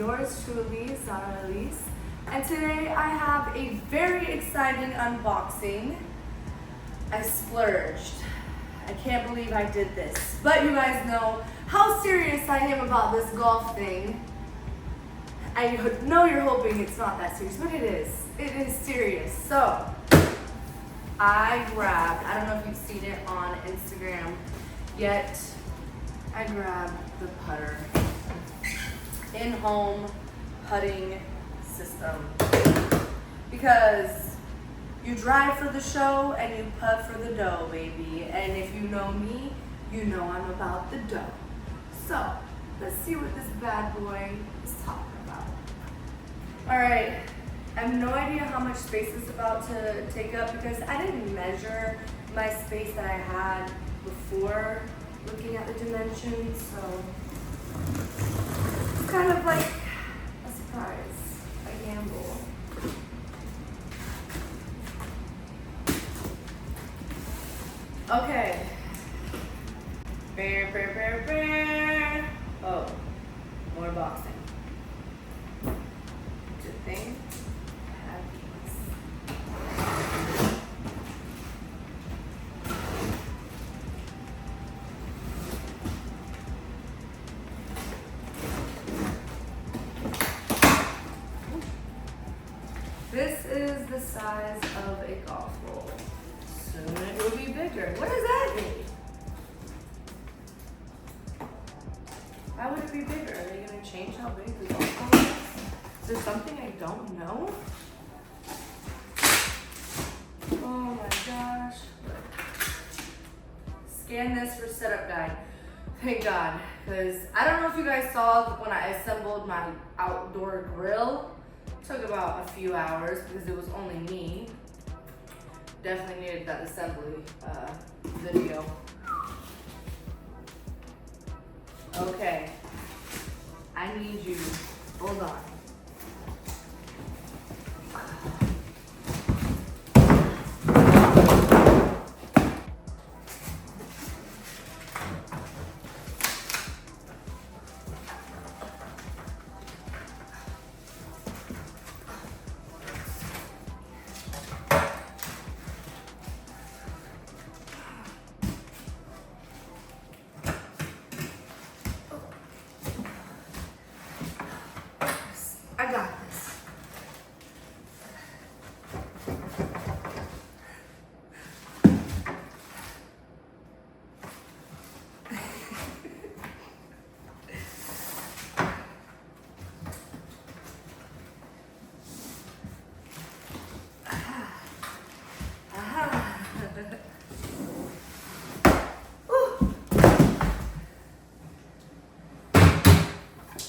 yours truly, Zahra Elise, and today I have a very exciting unboxing. I splurged. I can't believe I did this, but you guys know how serious I am about this golf thing. I know you're hoping it's not that serious, but it is. It is serious. So, I grabbed, I don't know if you've seen it on Instagram yet, I grabbed the PUTTR in-home putting system. Because you drive for the show and you putt for the dough, baby. And if you know me, you know I'm about the dough. So, let's see what this bad boy is talking about. Alright, I have no idea how much space it's about to take up because I didn't measure my space that I had before looking at the dimensions, so it's kind of like a surprise, a gamble. Okay. Bear, bear, bear, bear. Oh, more boxing. Good thing I have these. This is the size of a golf ball. Soon it will be bigger. What does that mean? Why would it be bigger? Are they going to change how big the golf ball is? Is there something I don't know? Oh my gosh. Scan this for setup guide. Thank God. Because I don't know if you guys saw when I assembled my outdoor grill. It took about a few hours because it was only me. Definitely needed that assembly video. Okay, I need you, hold on. I got this.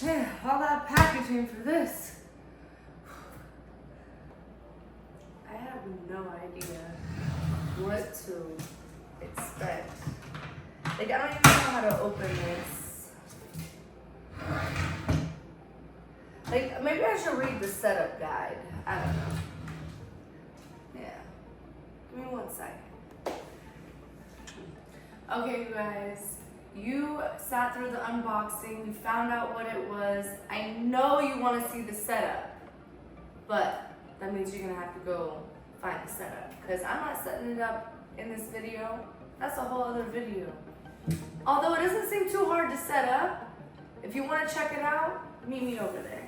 Man, all that packaging for this. I have no idea what to expect. Like, I don't even know how to open this. Like, maybe I should read the setup guide. I don't know. Yeah. Give me 1 second. Okay, you guys. You sat through the unboxing, you found out what it was. I know you want to see the setup, but that means you're going to have to go find the setup because I'm not setting it up in this video. That's a whole other video. Although it doesn't seem too hard to set up, if you want to check it out, meet me over there.